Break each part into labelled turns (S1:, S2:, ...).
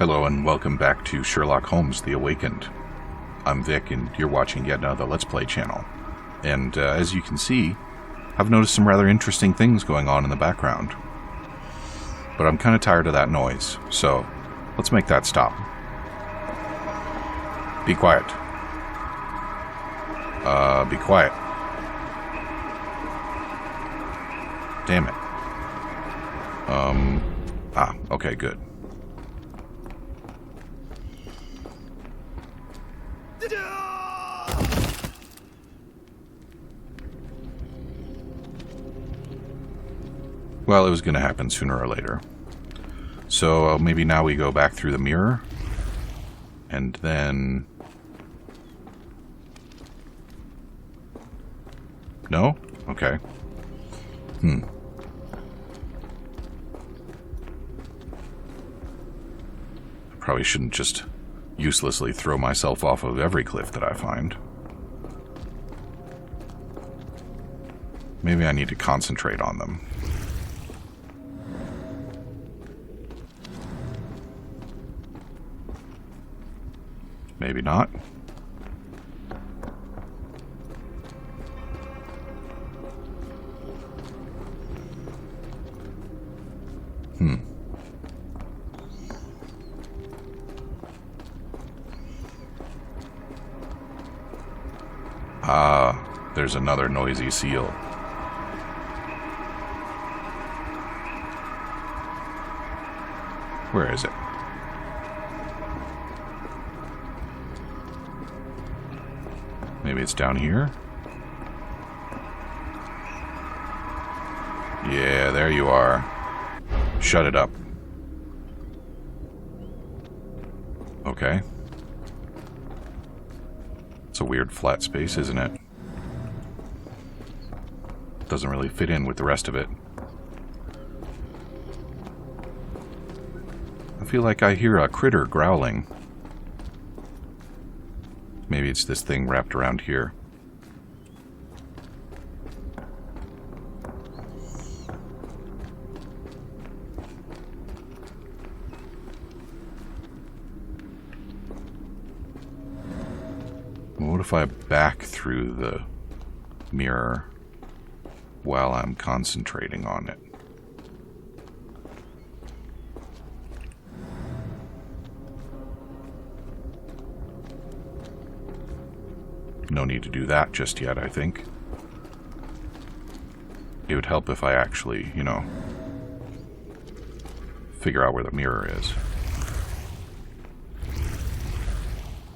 S1: Hello and welcome back to Sherlock Holmes The Awakened. I'm Vic and you're watching yet another Let's Play channel. And as you can see, I've noticed some rather interesting things going on in the background. But I'm kind of tired of that noise, so let's make that stop. Be quiet. Be quiet. Damn it. Okay, good. Well, it was going to happen sooner or later. So maybe now we go back through the mirror. And then... No? Okay. Probably shouldn't just uselessly throw myself off of every cliff that I find. Maybe I need to concentrate on them. Maybe not. There's another noisy seal. Where is it? Maybe it's down here? Yeah, there you are. Shut it up. Okay. It's a weird flat space, isn't it? Doesn't really fit in with the rest of it. I feel like I hear a critter growling. Maybe it's this thing wrapped around here. What if I back through the mirror while I'm concentrating on it? No need to do that just yet, I think. It would help if I actually, figure out where the mirror is.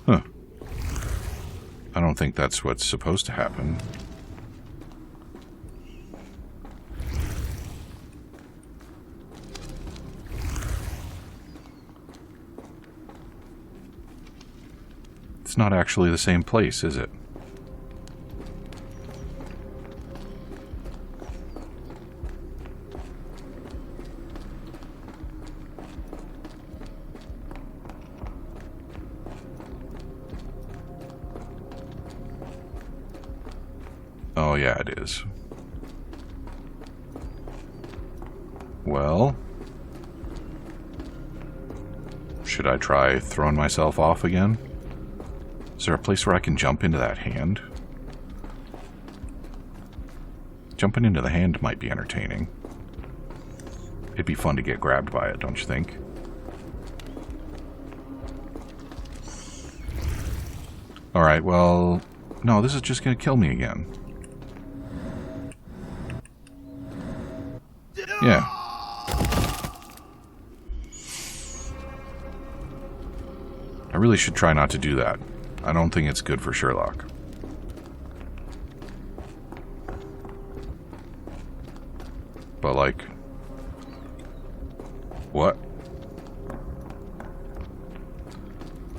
S1: Huh. I don't think that's what's supposed to happen. It's not actually the same place, is it? Oh, yeah, it is. Well, should I try throwing myself off again? Is there a place where I can jump into that hand? Jumping into the hand might be entertaining. It'd be fun to get grabbed by it, don't you think? Alright, well... No, this is just gonna kill me again. Yeah. I really should try not to do that. I don't think it's good for Sherlock. But, like... What?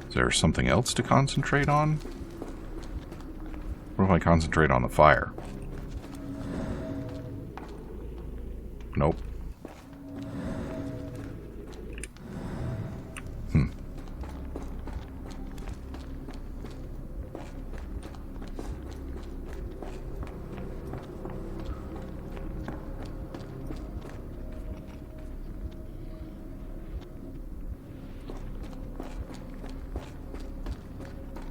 S1: Is there something else to concentrate on? What if I concentrate on the fire? Nope.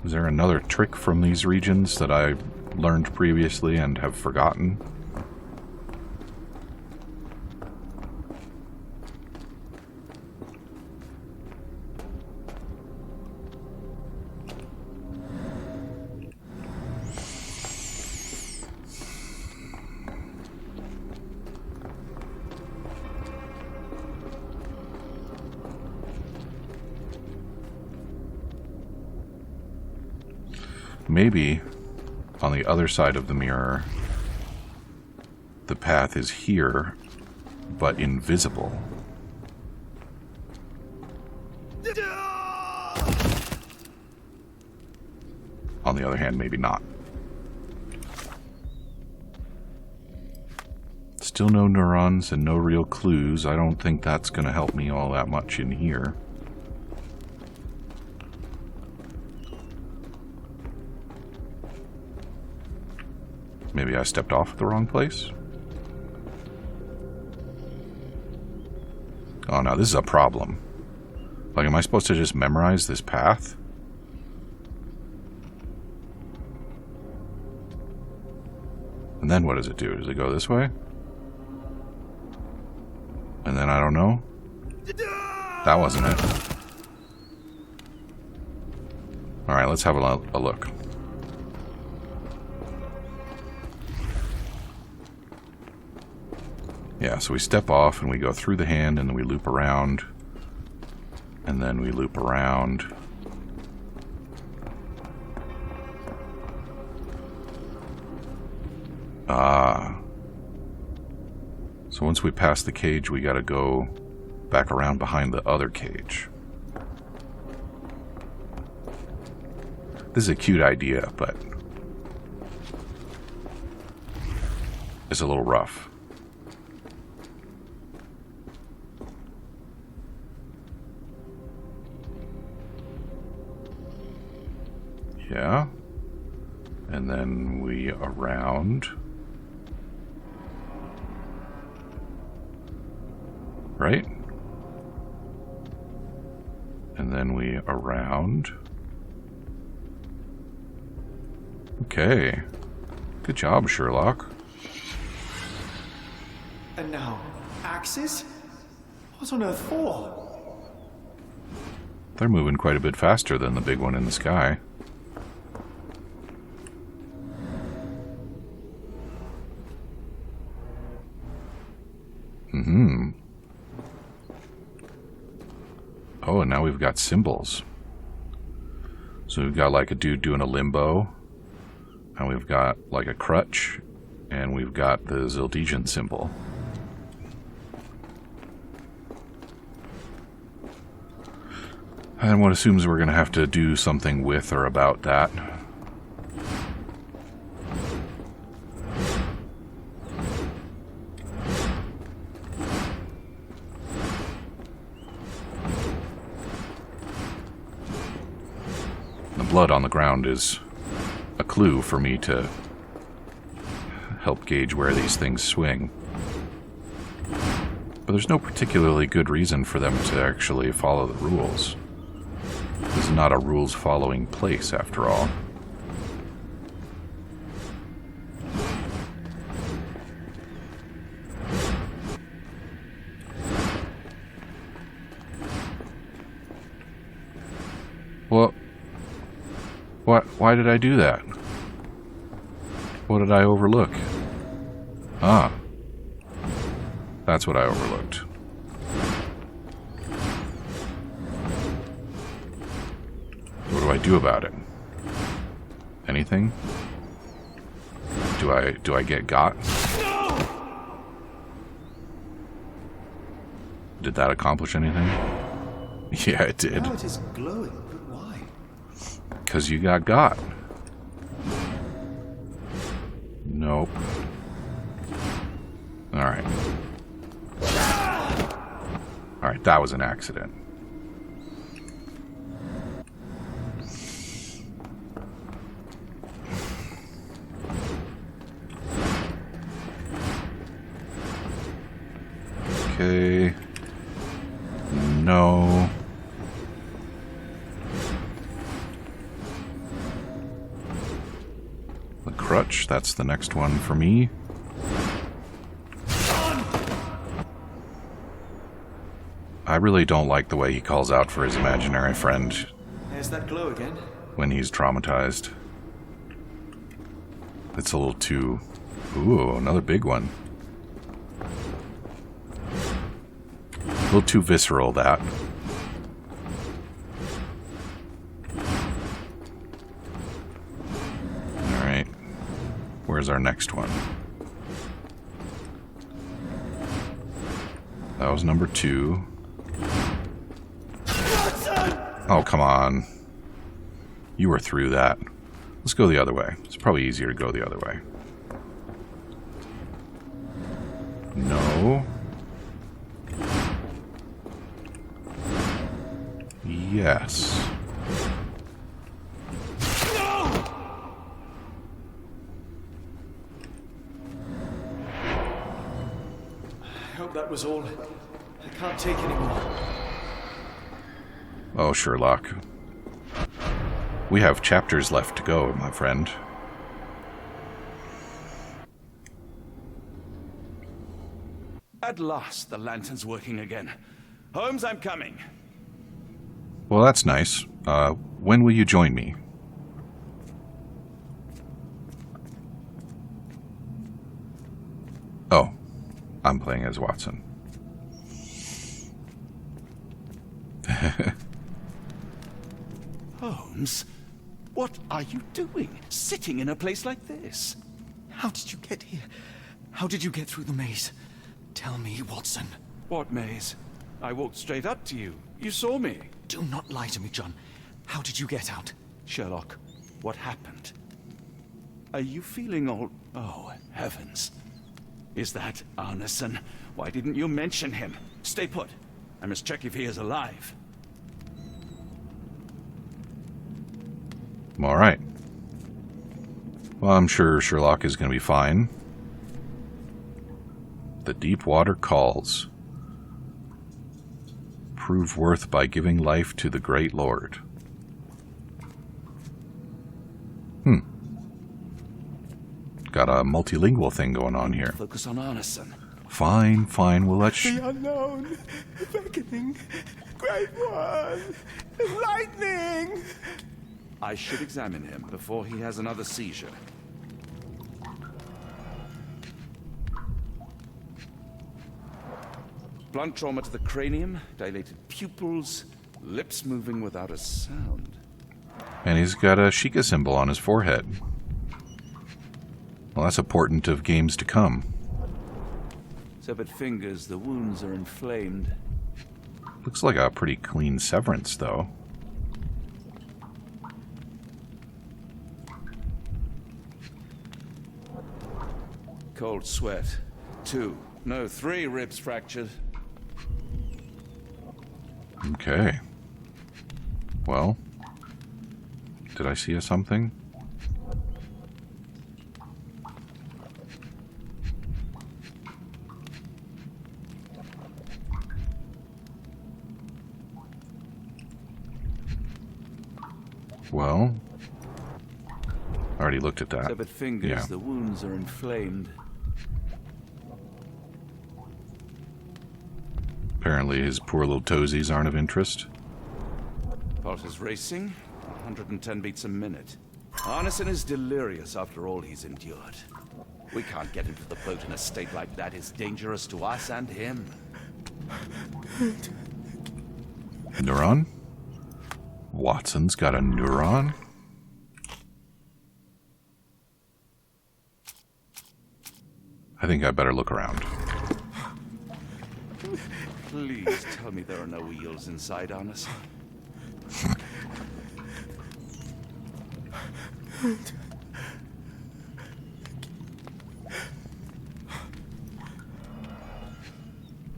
S1: Is there another trick from these regions that I learned previously and have forgotten? Maybe on the other side of the mirror, the path is here, but invisible. On the other hand, maybe not. Still no neurons and no real clues. I don't think that's going to help me all that much in here. Maybe I stepped off at the wrong place? Oh no, this is a problem. Like, am I supposed to just memorize this path? And then what does it do? Does it go this way? And then I don't know? That wasn't it. Alright, let's have a look. Yeah, so we step off and we go through the hand and then we loop around. And then we loop around. Ah. So once we pass the cage, we gotta go back around behind the other cage. This is a cute idea, but it's a little rough. Yeah. And then we around. Right? And then we around. Okay. Good job, Sherlock.
S2: And now, axes? What on earth for?
S1: They're moving quite a bit faster than the big one in the sky. Mm-hmm. Oh, and now we've got symbols. So we've got like a dude doing a limbo, and we've got like a crutch, and we've got the Zildjian symbol. And one assumes we're going to have to do something with or about that. The blood on the ground is a clue for me to help gauge where these things swing. But there's no particularly good reason for them to actually follow the rules. This is not a rules-following place, after all. Why did I do that? What did I overlook? Ah. That's what I overlooked. What do I do about it? Anything? Do I get got? Did that accomplish anything? Yeah, it did.
S2: Now it is glowing, but why?
S1: Because you got. Nope. Alright. Alright, that was an accident. Okay. No. crutch. That's the next one for me. I really don't like the way he calls out for his imaginary friend
S2: There's that glow again.
S1: when he's traumatized. It's a little too... Ooh, another big one. A little too visceral, that. Alright. Where's our next one? That was number 2. Oh, come on. You were through that. Let's go the other way. It's probably easier to go the other way. No. Yes.
S2: I hope that was all. I can't take any more.
S1: Oh, Sherlock. We have chapters left to go, my friend.
S3: At last, the lantern's working again. Holmes, I'm coming.
S1: Well, that's nice. When will you join me? Oh, I'm playing as Watson.
S3: Holmes, what are you doing? Sitting in a place like this?
S2: How did you get here? How did you get through the maze? Tell me, Watson.
S3: What maze? I walked straight up to you. You saw me.
S2: Do not lie to me, John. How did you get out?
S3: Sherlock, what happened? Are you feeling all... Oh, heavens. Is that Arneson? Why didn't you mention him? Stay put. I must check if he is alive.
S1: Alright. Well, I'm sure Sherlock is going to be fine. The deep water calls. Prove worth by giving life to the great Lord. Got a multilingual thing going on here.
S3: Focus on Arneson.
S1: Fine, fine, we'll let
S2: The unknown, beckoning, great one, lightning.
S3: I should examine him before he has another seizure. Blunt trauma to the cranium, dilated pupils, lips moving without a sound.
S1: And he's got a Sheikah symbol on his forehead. Well, that's a portent of games to come.
S3: Severed fingers, the wounds are inflamed.
S1: Looks like a pretty clean severance, though.
S3: Cold sweat. 2, no, 3 ribs fractured.
S1: Okay. Well, did I see a something? Well, I already looked at that.
S3: Severed fingers,
S1: Yeah.
S3: the wounds are inflamed.
S1: Apparently his poor little toesies aren't of interest.
S3: Pulse is racing, 110 beats a minute. Arneson is delirious after all he's endured. We can't get into the boat in a state like that. It's dangerous to us and him.
S1: Neuron? Watson's got a neuron? I think I better look around.
S3: Please tell me there are no wheels inside Arneson.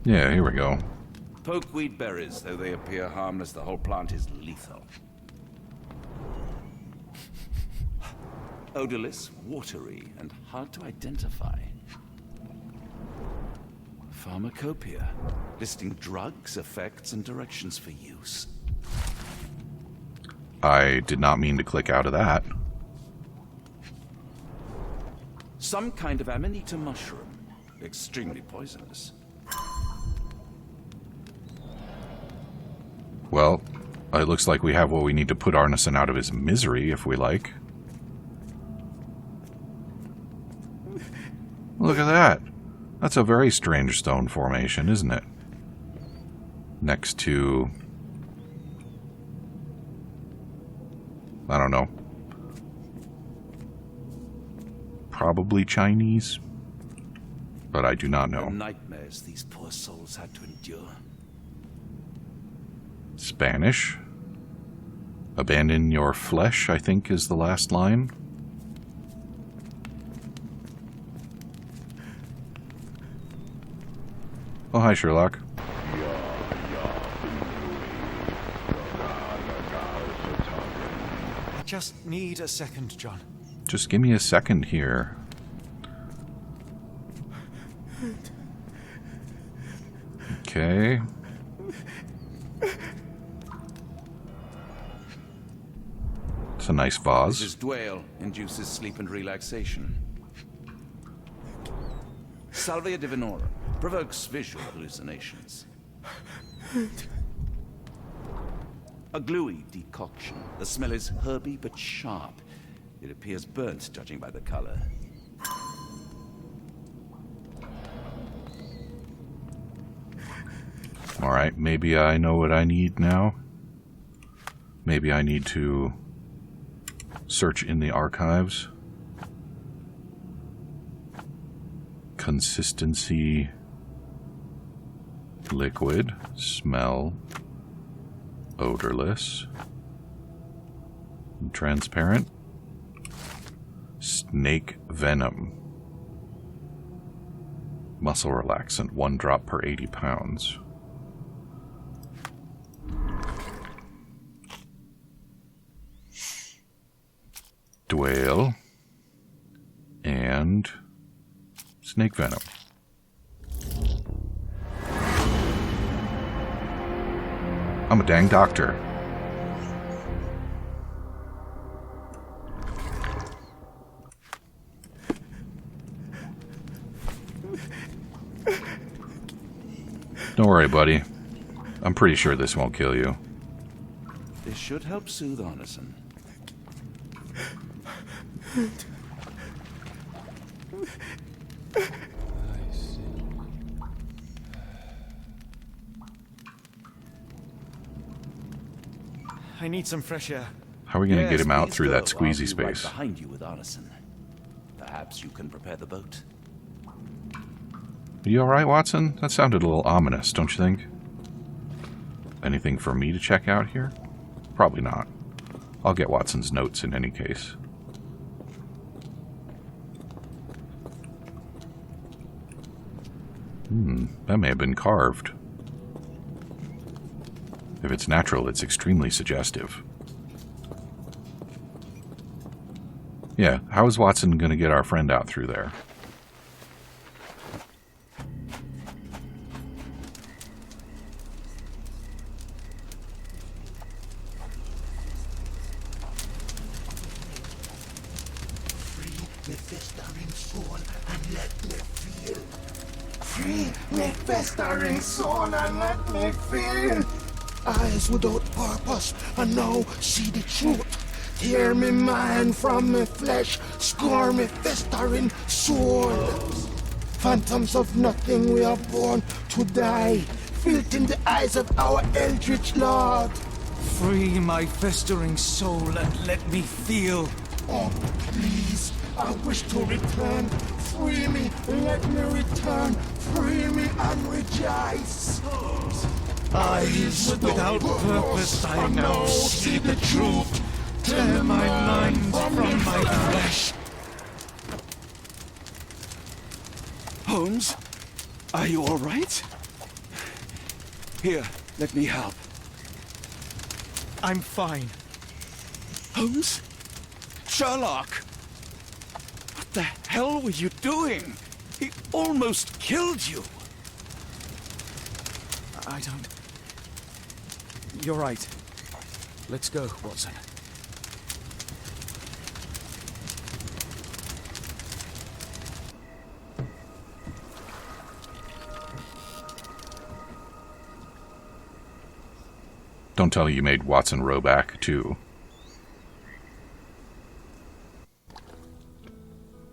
S1: Yeah, here we go.
S3: Pokeweed berries, though they appear harmless, the whole plant is lethal. Odorless, watery, and hard to identify. Pharmacopoeia, listing drugs, effects, and directions for use.
S1: I did not mean to click out of that.
S3: Some kind of amanita mushroom. Extremely poisonous.
S1: Well, it looks like we have what we need to put Arneson out of his misery, if we like. Look at that. That's a very strange stone formation, isn't it? Next to... I don't know. Probably Chinese, but I do not know.
S3: The nightmares these poor souls had to endure.
S1: Spanish. Abandon your flesh, I think, is the last line. Oh, hi, Sherlock.
S2: I just need a second, John.
S1: Just give me a second here. Okay. It's a nice vase.
S3: This dwale induces sleep and relaxation. Salvia divinorum provokes visual hallucinations. A gluey decoction. The smell is herby but sharp. It appears burnt, judging by the color.
S1: Alright, maybe I know what I need now. Maybe I need to search in the archives. Consistency, liquid, smell, odorless, transparent, snake venom, muscle relaxant, 1 drop per 80 pounds. Dwale and snake venom. I'm a dang doctor. Don't worry, buddy. I'm pretty sure this won't kill you.
S3: This should help soothe Arneson.
S2: I need some fresh air.
S1: How are we going to
S3: Yes,
S1: get him out
S3: please
S1: through that
S3: go. I'll
S1: squeezy
S3: be
S1: space?
S3: Right behind you with Arneson. Perhaps you can prepare the boat.
S1: Are you alright, Watson? That sounded a little ominous, don't you think? Anything for me to check out here? Probably not. I'll get Watson's notes in any case. That may have been carved. If it's natural, it's extremely suggestive. Yeah, how is Watson going to get our friend out through there?
S4: Me festering soul and let me feel. Free me festering soul and let me feel. Eyes without purpose and now see the truth. Tear me mind from me flesh, score me festering soul. Phantoms of nothing, we are born to die. Filth in the eyes of our eldritch lord.
S2: Free my festering soul and let me feel.
S4: Oh, please, I wish to return. Free me, let me return. Free me and rejoice.
S2: Eyes without purpose, I now see the truth. Tear my mind from my flesh.
S3: Holmes, are you all right? Here, let me help.
S2: I'm fine.
S3: Holmes? Sherlock! What the hell were you doing? He almost killed you.
S2: I don't... You're right. Let's go, Watson.
S1: Don't tell me you made Watson row back, too.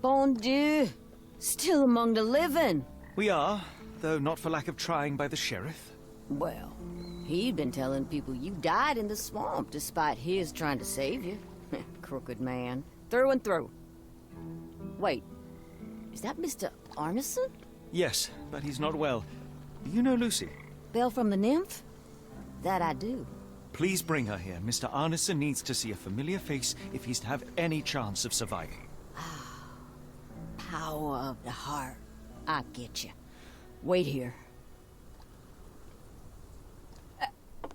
S5: Bon Dieu! Still among the living.
S6: We are, though not for lack of trying by the sheriff.
S5: Well, he'd been telling people you died in the swamp despite his trying to save you. Crooked man. Through and through. Wait, is that Mr. Arneson?
S6: Yes, but he's not well. You know Lucy?
S5: Belle from the Nymph? That I do.
S6: Please bring her here. Mr. Arneson needs to see a familiar face if he's to have any chance of surviving.
S5: Power of the heart. I get you. Wait here.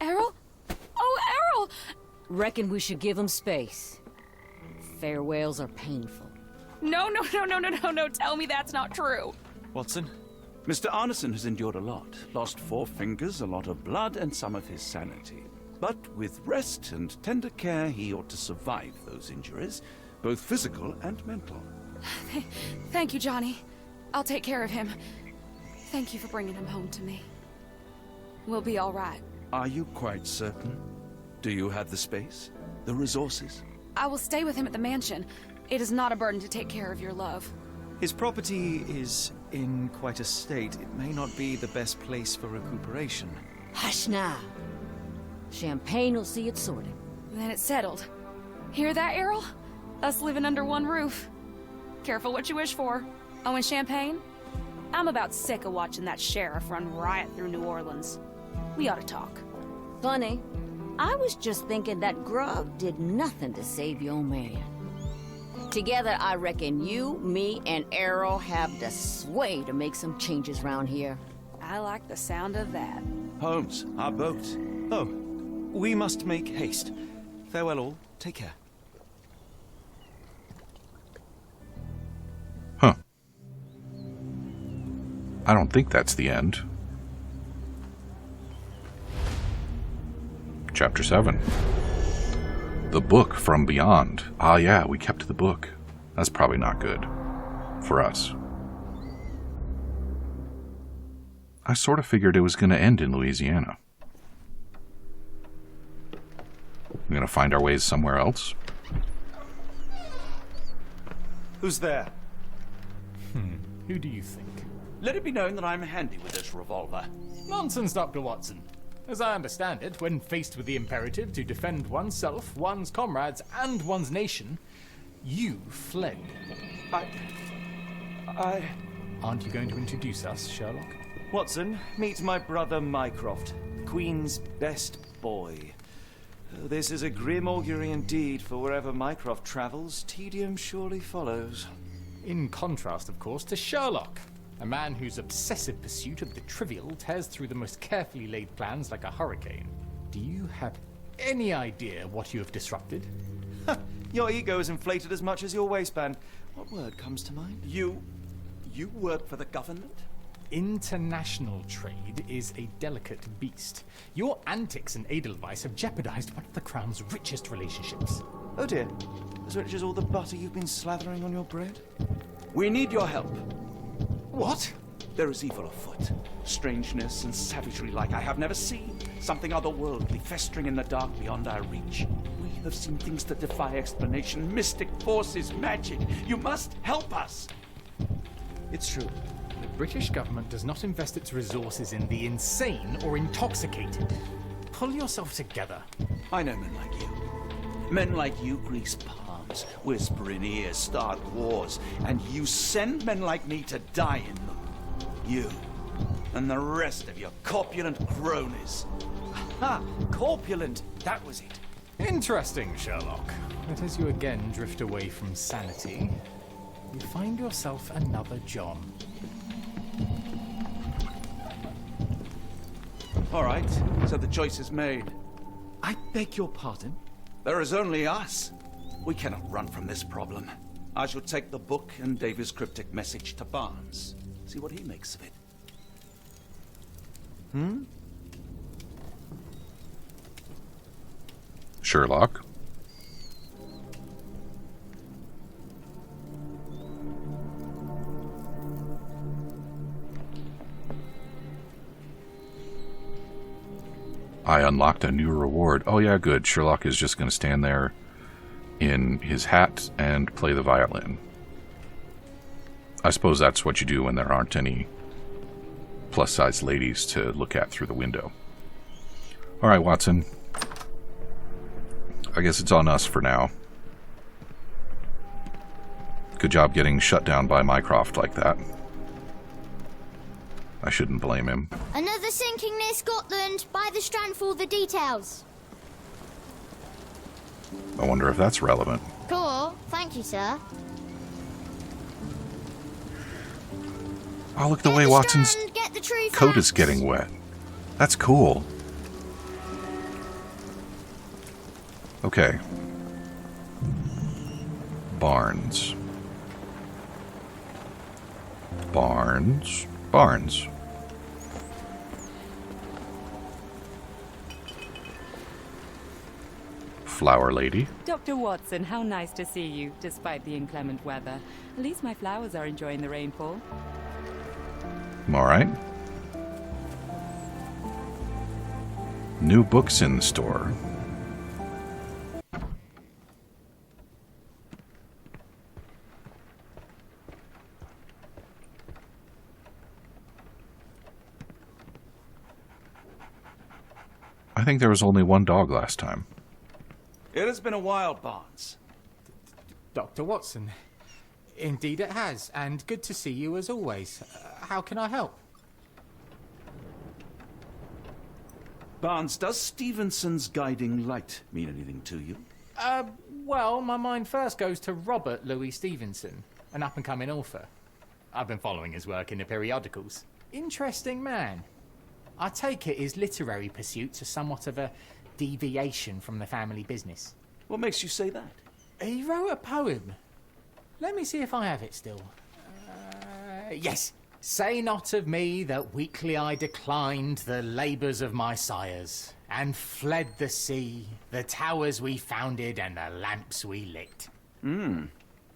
S7: Errol? Oh, Errol!
S5: Reckon we should give him space. Farewells are painful.
S7: No, tell me that's not true.
S6: Watson?
S3: Mr. Arneson has endured a lot. Lost 4 fingers, a lot of blood, and some of his sanity. But with rest and tender care, he ought to survive those injuries, both physical and mental.
S7: Thank you, Johnny. I'll take care of him. Thank you for bringing him home to me. We'll be all right.
S3: Are you quite certain? Do you have the space? The resources?
S7: I will stay with him at the mansion. It is not a burden to take care of your love.
S6: His property is in quite a state. It may not be the best place for recuperation.
S5: Hush now. Champagne will see it sorted.
S7: Then it's settled. Hear that, Errol? Us living under one roof. Careful what you wish for. Oh, and champagne? I'm about sick of watching that sheriff run riot through New Orleans. We ought to talk.
S5: Funny, I was just thinking that grub did nothing to save your man. Together, I reckon you, me, and Errol have the sway to make some changes around here.
S7: I like the sound of that.
S3: Holmes, our boat.
S6: Oh, we must make haste. Farewell all. Take care.
S1: Huh. I don't think that's the end. Chapter 7. The Book from Beyond. Ah, yeah, we kept the book. That's probably not good. For us. I sort of figured it was going to end in Louisiana. We're going to find our ways somewhere else.
S6: Who's there?
S8: Who do you think?
S3: Let it be known that I'm handy with this revolver.
S8: Nonsense, Dr. Watson. As I understand it, when faced with the imperative to defend oneself, one's comrades, and one's nation, you fled.
S6: I...
S8: Aren't you going to introduce us, Sherlock?
S6: Watson, meet my brother Mycroft, the Queen's best boy. This is a grim augury indeed, for wherever Mycroft travels, tedium surely follows.
S8: In contrast, of course, to Sherlock, a man whose obsessive pursuit of the trivial tears through the most carefully laid plans like a hurricane. Do you have any idea what you have disrupted?
S6: Your ego is inflated as much as your waistband. What word comes to mind?
S3: You work for the government?
S8: International trade is a delicate beast. Your antics and Edelweiss have jeopardized one of the Crown's richest relationships.
S6: Oh dear. As rich as all the butter you've been slathering on your bread?
S3: We need your help.
S8: What?
S3: There is evil afoot. Strangeness and savagery like I have never seen. Something otherworldly festering in the dark beyond our reach. We have seen things that defy explanation. Mystic forces, magic. You must help us.
S6: It's true.
S8: The British government does not invest its resources in the insane or intoxicated. Pull yourself together.
S3: I know men like you. Men like you grease palms, whisper in ears, start wars, and you send men like me to die in them. You and the rest of your corpulent cronies.
S6: Ha! Corpulent! That was it.
S8: Interesting, Sherlock. But as you again drift away from sanity, you find yourself another John.
S3: All right, so the choice is made.
S6: I beg your pardon?
S3: There is only us. We cannot run from this problem. I shall take the book and Davy's cryptic message to Barnes. See what he makes of it.
S1: Sherlock? I unlocked a new reward. Oh yeah, good. Sherlock is just going to stand there in his hat and play the violin. I suppose that's what you do when there aren't any plus-size ladies to look at through the window. Alright, Watson. I guess it's on us for now. Good job getting shut down by Mycroft like that. I shouldn't blame him.
S9: Another sinking near Scotland. By the Strand for all the details.
S1: I wonder if that's relevant.
S9: Cool. Thank you, sir.
S1: Oh, look at the way Watson's
S9: Get the true
S1: coat is
S9: facts.
S1: getting wet. That's cool. Okay. Barnes. Barnes. Barnes. Flower lady.
S10: Dr. Watson, how nice to see you, despite the inclement weather. At least my flowers are enjoying the rainfall.
S1: Alright. New books in the store. I think there was only one dog last time.
S3: It has been a while, Barnes.
S8: Dr. Watson. Indeed it has, and good to see you as always. How can I help?
S3: Barnes, does Stevenson's guiding light mean anything to you?
S8: Well, my mind first goes to Robert Louis Stevenson, an up-and-coming author. I've been following his work in the periodicals. Interesting man. I take it his literary pursuits are somewhat of a deviation from the family business.
S3: What makes you say that?
S8: He wrote a poem. Let me see if I have it still. Yes. Say not of me that weakly I declined the labours of my sires, and fled the sea, the towers we founded, and the lamps we lit.
S3: The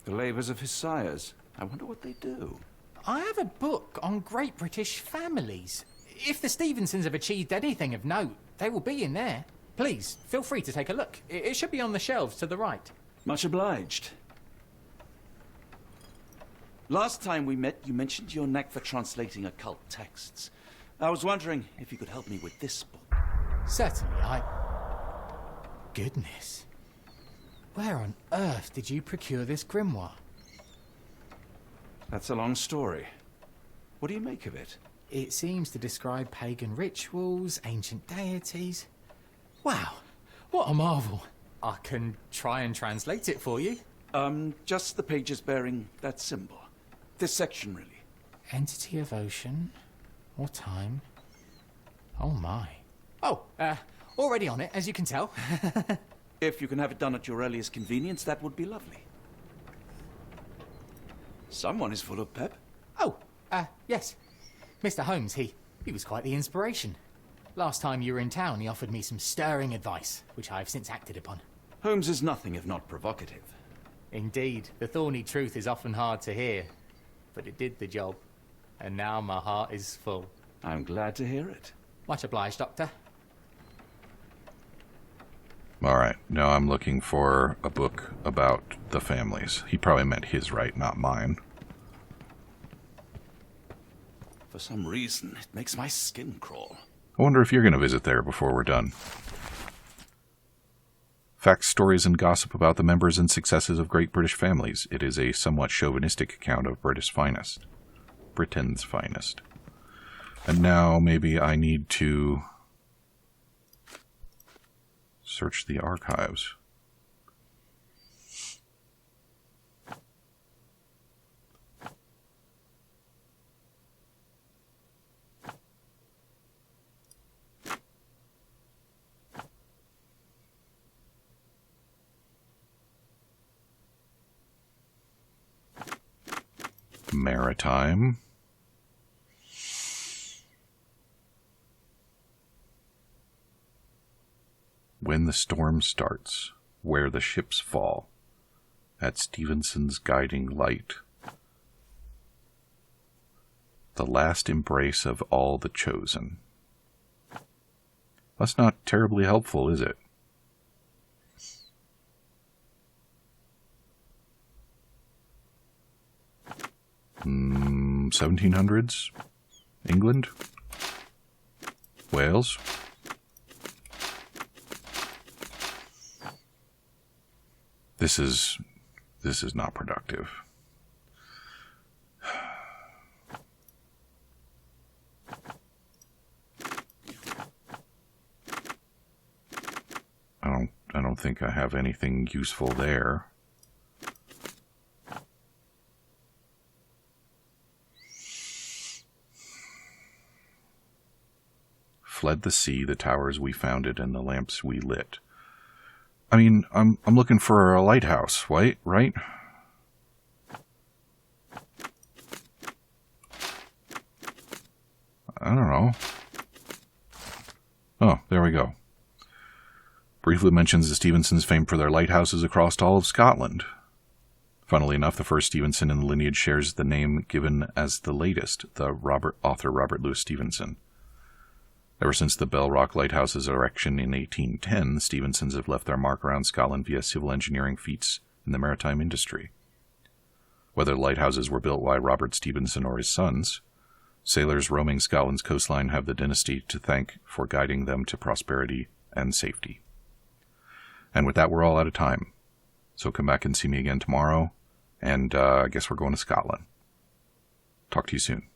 S3: labours of his sires. I wonder what they do.
S8: I have a book on great British families. If the Stevensons have achieved anything of note, they will be in there. Please, feel free to take a look. It should be on the shelves to the right.
S3: Much obliged. Last time we met, you mentioned your knack for translating occult texts. I was wondering if you could help me with this book.
S8: Certainly, Goodness. Where on earth did you procure this grimoire?
S3: That's a long story. What do you make of it?
S8: It seems to describe pagan rituals, ancient deities. Wow, what a marvel. I can try and translate it for you.
S3: Just the pages bearing that symbol. This section, really.
S8: Entity of ocean or time. Oh my. Oh, already on it, as you can tell.
S3: If you can have it done at your earliest convenience, that would be lovely. Someone is full of pep.
S8: Oh, yes. Mr. Holmes, he was quite the inspiration. Last time you were in town, he offered me some stirring advice, which I have since acted upon.
S3: Holmes is nothing if not provocative.
S8: Indeed, the thorny truth is often hard to hear, but it did the job, and now my heart is full.
S3: I'm glad to hear it.
S8: Much obliged, Doctor.
S1: Alright, now I'm looking for a book about the families. He probably meant his, right, not mine.
S3: For some reason, it makes my skin crawl.
S1: I wonder if you're going to visit there before we're done. Facts, stories, and gossip about the members and successes of great British families. It is a somewhat chauvinistic account of Britain's finest. And now maybe I need to search the archives. Maritime. When the storm starts, where the ships fall, at Stevenson's guiding light, the last embrace of all the chosen. That's not terribly helpful, is it? Hmm, 1700s? England? Wales? This is not productive. I don't think I have anything useful there. Fled the sea, the towers we founded, and the lamps we lit. I mean, I'm looking for a lighthouse, right? I don't know. Oh, there we go. Briefly mentions the Stevensons famed for their lighthouses across all of Scotland. Funnily enough, the first Stevenson in the lineage shares the name given as the latest, the author Robert Louis Stevenson. Ever since the Bell Rock Lighthouse's erection in 1810, the Stevensons have left their mark around Scotland via civil engineering feats in the maritime industry. Whether lighthouses were built by Robert Stevenson or his sons, sailors roaming Scotland's coastline have the dynasty to thank for guiding them to prosperity and safety. And with that, we're all out of time. So come back and see me again tomorrow, and I guess we're going to Scotland. Talk to you soon.